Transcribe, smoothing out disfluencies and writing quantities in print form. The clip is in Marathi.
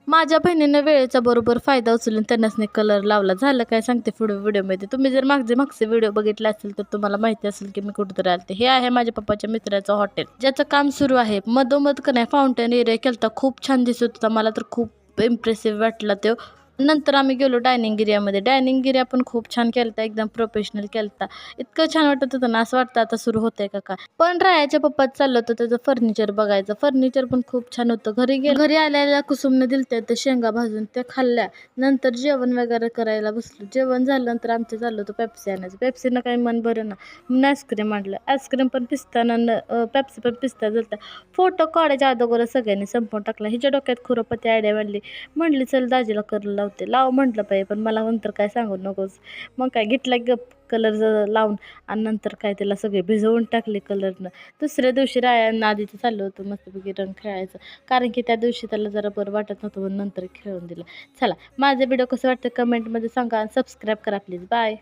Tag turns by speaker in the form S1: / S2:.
S1: माझ्या बहिणीनं वेळेचा बरोबर फायदा उचलून त्यांनाच कलर लावला. झालं काय सांगते पुढे व्हिडिओमध्ये. तुम्ही जर मागचे व्हिडिओ बघितले असेल तर तुम्हाला माहिती असेल की मी कुठेतरी आलते. हे आहे माझ्या पप्पाच्या मित्राचं हॉटेल, ज्याचं काम सुरू आहे. मधोमध का नाही फाउंटेन एरिया केलता, खूप छान दिसत होता. मला तर खूप इम्प्रेसिव्ह वाटला तो. नंतर आम्ही गेलो डायनिंग एरियामध्ये. डायनिंग एरिया पण खूप छान केलता, एकदम प्रोफेशनल केलता. इतकं छान वाटत होतं ना, असं वाटतं आता सुरू होतंय का काय. पण रायाच्या पप्पात चाललं होतं त्याचं फर्निचर बघायचं. फर्निचर पण खूप छान होतं. घरी आल्याला कुसुमने दिलत्या त्या शेंगा भाजून, त्या खाल्ल्या. नंतर जेवण वगैरे करायला बसलो. जेवण झाल्यानंतर आमचं चाललं होतं पेप्सी आणायचं. पेप्सीनं काही मन बरं ना, म्हणून आईस्क्रीम आणलं. आईस्क्रीम पण पिस्ताना पेप्सी पण पिस्ता झालता. फोटो काढायच्या अगोदर सगळ्यांनी संपवून टाकला. हिच्या डोक्यात खुरपती आयडिया म्हणली चल दाजीला कलर लावते. लाव म्हटलं पाहिजे, पण मला नंतर काय सांगू नकोस. मग काय घेतला गप कलर लावून, आणि नंतर काय त्याला सगळे भिजवून टाकले कलरनं. दुसऱ्या दिवशी रायांना आधीचं चाललं होतं मस्तपैकी रंग खेळायचं, कारण की त्या दिवशी त्याला जरा बरं वाटत नव्हतं, म्हणून नंतर खेळून दिलं. चला, माझं व्हिडिओ कसं वाटतं कमेंटमध्ये सांगा आणि सबस्क्राईब करा प्लीज. बाय.